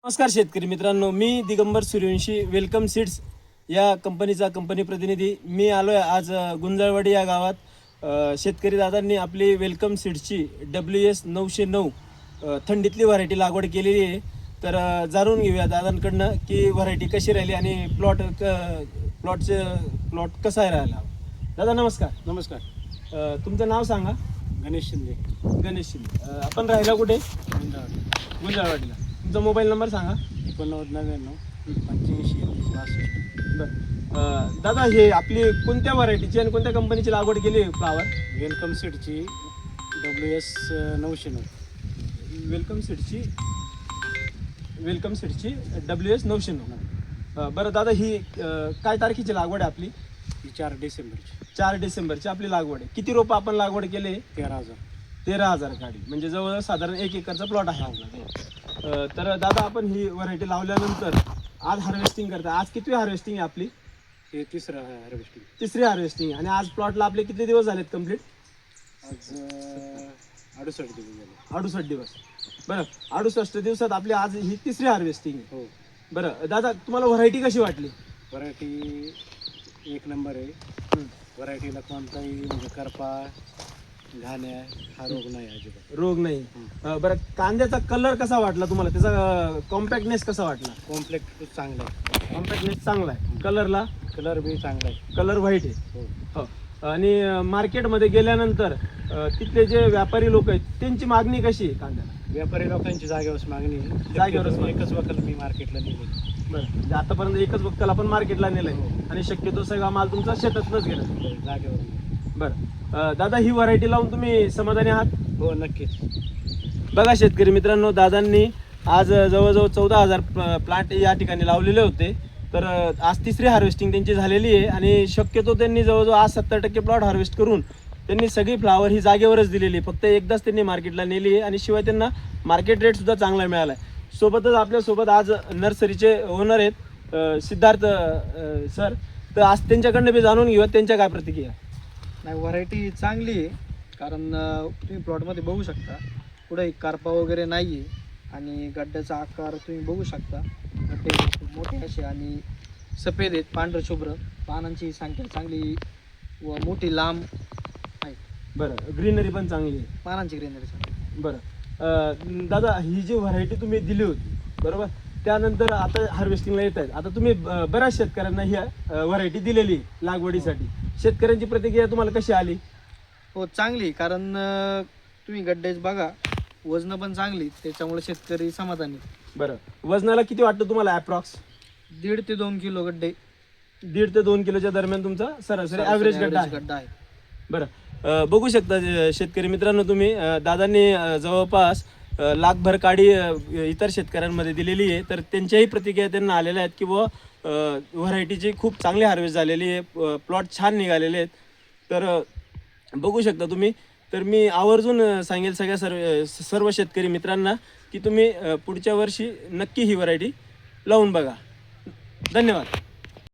नमस्कार शेतकरी मित्रांनो, मी दिगंबर सूर्यवंशी वेलकम सीड्स या कंपनीचा कंपनी प्रतिनिधी मी आलो आहे आज गुंजाळवाडी या गावात। शेतकरी दादांनी आपली वेलकम सीड्सची WS909 थंडीतली व्हरायटी लागवड केलेली आहे। तर जाणून घेऊया दादांकडनं की व्हरायटी कशी राहिली आणि प्लॉट कसा आहे राहिला। दादा नमस्कार। नमस्कार। तुमचं नाव सांगा। गणेश शिंदे। गणेश शिंदे। आपण राहिला कुठे? गुंजाळवाडीला। तुमचा मोबाईल नंबर सांगा। 8999 85 बरं दादा, हे आपली कोणत्या व्हरायटीची आणि कोणत्या कंपनीची लागवड केली आहे फ्लावर? वेलकम सीडची WS909। वेलकम सीडची WS909। बरं दादा, ही काय तारखेची लागवड आहे आपली? ही 4 डिसेंबरची। 4 डिसेंबरची आपली लागवड आहे। किती रोपं आपण लागवड केले? 13,000 गाडी, म्हणजे जवळ साधारण 1 एकरचा प्लॉट आहे आपला। तर दादा, आपण ही व्हरायटी लावल्यानंतर आज हार्वेस्टिंग करता। आज किती हार्वेस्टिंग आहे आपली? हे तिसरं हार्वेस्टिंग। तिसरी हार्वेस्टिंग। आणि आज प्लॉटला आपले किती दिवस झालेत कंप्लीट? आज 68 दिवस झाले। 68 दिवस। बरं, 68 दिवसात आपली आज ही तिसरी हार्वेस्टिंग आहे। हो। बरं दादा, तुम्हाला व्हरायटी कशी वाटली? व्हरायटी एक नंबर आहे। व्हरायटीला कोणताही म्हणजे करपा घाण्या हा रोग नाही, अजिबात रोग नाही। बरं, कांद्याचा कलर कसा वाटला तुम्हाला? त्याचा कॉम्पॅक्टनेस कसा वाटला? कॉम्प्लेक्ट चांगला आहे। कॉम्पॅक्टनेस चांगला आहे। कलरला? कलर बी चांगला आहे। कलर व्हाईट आहे। हो। हो। आणि मार्केटमध्ये गेल्यानंतर तिथले जे व्यापारी लोक आहेत त्यांची मागणी कशी आहे कांद्याला? व्यापारी लोकांची जागेवरच मागणी आहे। जागेवरच मागणी। एकच वखल मी मार्केटला नेली। बरं, म्हणजे आतापर्यंत एकच वक्कल आपण मार्केटला नेलंय आणि शक्यतो सगळा माल तुमचा शेतातच गेला। जागेवर। बरं दादा, ही व्हरायटी लावून तुम्ही समाधानी आहात? हो, नक्कीच। बघा शेतकरी मित्रांनो, दादांनी आज जवळजवळ 14,000 प्लांट या ठिकाणी लावलेले होते। तर आज तिसरी हार्वेस्टिंग त्यांची झालेली आहे आणि शक्यतो त्यांनी जवळजवळ आज 70% प्लॉट हार्वेस्ट करून त्यांनी सगळी फ्लावर ही जागेवरच दिलेली आहे। फक्त एकदाच त्यांनी मार्केटला नेली आहे आणि शिवाय त्यांना मार्केट रेटसुद्धा चांगला मिळाला आहे। सोबतच आपल्यासोबत आज नर्सरीचे ओनर आहेत सिद्धार्थ सर। तर आज त्यांच्याकडनं बी जाणून घेऊया त्यांच्या काय प्रतिक्रिया। नाही, व्हरायटी चांगली आहे, कारण तुम्ही प्लॉटमध्ये बघू शकता पुढे कारपा वगैरे नाही आहे आणि गड्ड्याचा आकार तुम्ही बघू शकता। गड्डे खूप मोठे असे आणि सफेद आहेत, पांढरं शुभ्र। पानांची संख्या चांगली व मोठी लांब आहे। बरं, ग्रीनरी पण चांगली आहे। पानांची ग्रीनरी चांगली। बरं दादा, ही जी व्हरायटी तुम्ही दिली होती बरोबर, त्यानंतर आता हार्वेस्टिंगला येत आहेत। आता तुम्ही बऱ्याच शेतकऱ्यांना ही व्हरायटी दिलेली लागवडीसाठी। शेतकऱ्यांची प्रतिक्रिया तुम्हाला कशी आली? हो, चांगली, कारण तुम्ही गड्डेच बघा, वजन पण चांगली, त्याच्यामुळे शेतकरी समाधानी। बरं, वजनाला किती वाटतं तुम्हाला अप्रॉक्स? 1.5 ते 2 किलो गड्डे। 1.5 ते 2 किलोच्या दरम्यान तुमचा सरासरी ॲव्हरेज गड्डा आहे। बरं, बघू शकता शेतकरी मित्रांनो तुम्ही, दादांनी जवळपास लाखभर काडी इतर शेतकऱ्यांमध्ये दिलेली आहे। तर त्यांच्याही प्रतिक्रिया त्यांना आलेल्या आहेत की व व्हरायटीची खूप चांगली हार्वेस्ट झालेली आहे, प्लॉट छान निघालेले आहेत। तर बघू शकता तुम्ही। तर मी आवर्जून सांगेल सगळ्या सर्व शेतकरी मित्रांना की तुम्ही पुढच्या वर्षी नक्की ही व्हरायटी लावून बघा। धन्यवाद।